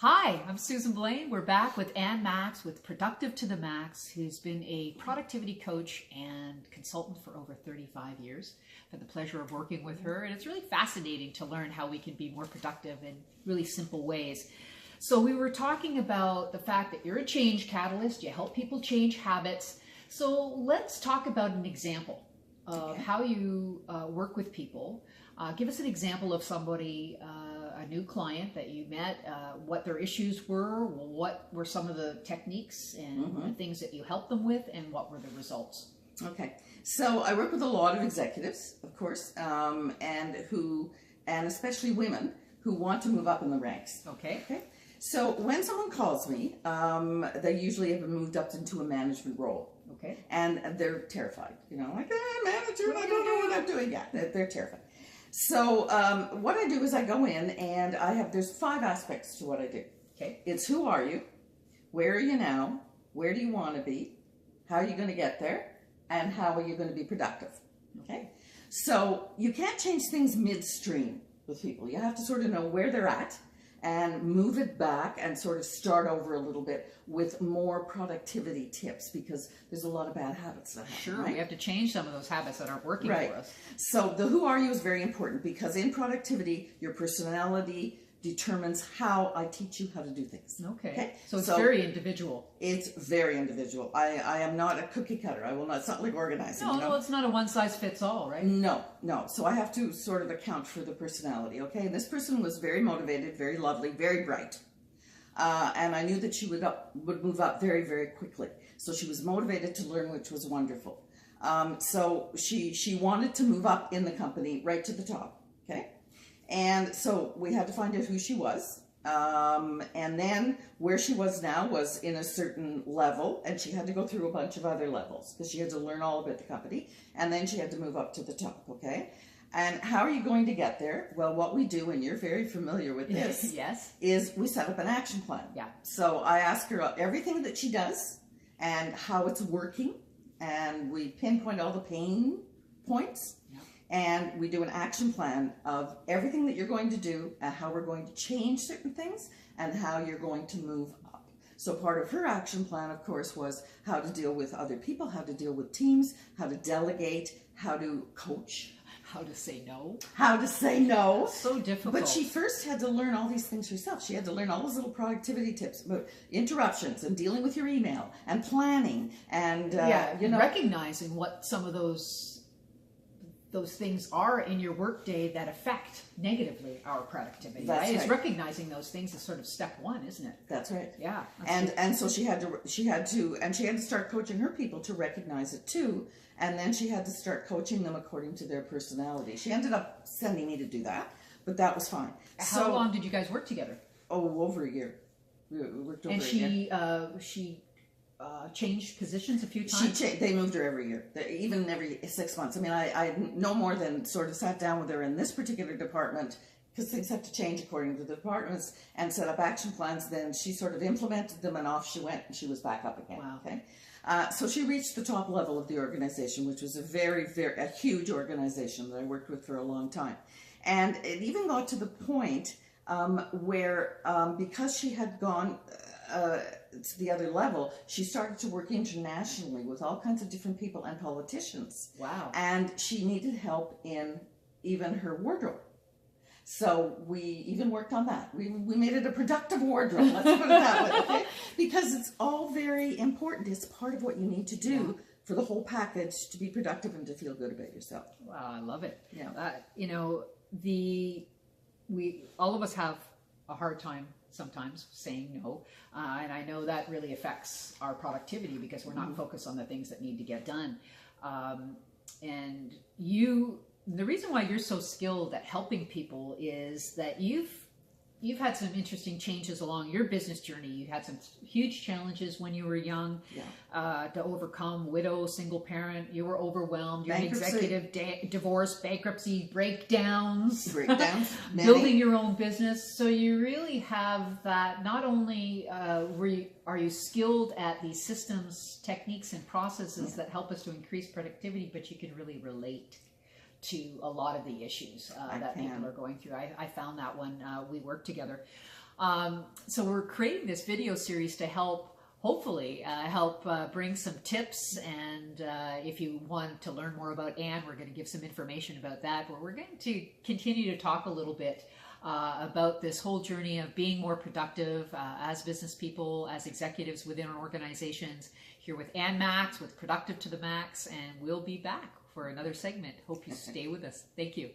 Hi, I'm Susan Blaine. We're back with Ann Max with Productive to the Max, who's been a productivity coach and consultant for over 35 years. I've had the pleasure of working with her, and it's really fascinating to learn how we can be more productive in really simple ways. So we were talking about the fact that you're a change catalyst. You help people change habits. So let's talk about an example of how you work with people. Give us an example of somebody, a new client that you met, what their issues were, what were some of the techniques and the things that you helped them with, and what were the results. Okay, so I work with a lot of executives, of course, and especially women who want to move up in the ranks. Okay. So when someone calls me, they usually have moved up into a management role. Okay. And they're terrified, like, manager, and I don't know what I'm doing yet. They're terrified. So what I do is I go in and there's 5 aspects to what I do. Okay. It's who are you, where are you now, where do you want to be, how are you going to get there, and how are you going to be productive. Okay. So you can't change things midstream with people. You have to sort of know where they're at and move it back and sort of start over a little bit with more productivity tips, because there's a lot of bad habits that happen. Sure, right? we have to change some of those habits that aren't working for us. So the who are you is very important, because in productivity, your personality determines how I teach you how to do things. Okay. So it's very individual. It's very individual. I am not a cookie cutter. I will not. It's not like organizing. No, it's not a one size fits all, right? No. So I have to sort of account for the personality. Okay. And this person was very motivated, very lovely, very bright. And I knew that she would move up very, very quickly. So she was motivated to learn, which was wonderful. So she wanted to move up in the company right to the top. Okay. And so we had to find out who she was. And then where she was now was in a certain level, and she had to go through a bunch of other levels because she had to learn all about the company, and then she had to move up to the top. Okay. And how are you going to get there? Well, what we do, and you're very familiar with this, yes, is we set up an action plan. Yeah. So I ask her everything that she does and how it's working, and we pinpoint all the pain points. Yeah. And we do an action plan of everything that you're going to do and how we're going to change certain things and how you're going to move up. So part of her action plan, of course, was how to deal with other people, how to deal with teams, how to delegate, how to coach. How to say no. How to say no. So difficult. But she first had to learn all these things herself. She had to learn all those little productivity tips about interruptions and dealing with your email and planning and, recognizing what some of those things are in your workday that affect negatively our productivity. That's right. It's recognizing those things is sort of step 1, isn't it? That's right. Yeah. And so she had to start coaching her people to recognize it too. And then she had to start coaching them according to their personality. She ended up sending me to do that, but that was fine. How long did you guys work together? Oh, over a year. We worked over a year. And she changed positions a few times? They moved her every year, even every 6 months. I mean, I no more than sort of sat down with her in this particular department, because things have to change according to the departments, and set up action plans. Then she sort of implemented them, and off she went, and she was back up again. Wow. Okay. So she reached the top level of the organization, which was a huge organization that I worked with for a long time. And it even got to the point where, because she had gone to the other level, she started to work internationally with all kinds of different people and politicians. Wow. And she needed help in even her wardrobe. So we even worked on that. We made it a productive wardrobe, let's put it that way, okay? Because it's all very important. It's part of what you need to do for the whole package to be productive and to feel good about yourself. Wow, I love it. Yeah. All of us have a hard time sometimes saying no, and I know that really affects our productivity because we're not focused on the things that need to get done. The reason why you're so skilled at helping people is that you've had some interesting changes along your business journey. You had some huge challenges when you were young to overcome. Widow, single parent, you were overwhelmed. You're an executive, divorce, bankruptcy, breakdowns, building your own business. So you really have that. Not only are you skilled at these systems, techniques, and processes that help us to increase productivity, but you can really relate to a lot of the issues that people are going through. I found that when we worked together. So we're creating this video series to help, hopefully, help bring some tips. And if you want to learn more about Anne, we're going to give some information about that. But we're going to continue to talk a little bit about this whole journey of being more productive as business people, as executives within our organizations, here with Anne Max, with Productive to the Max. And we'll be back for another segment. Hope you stay with us. Thank you.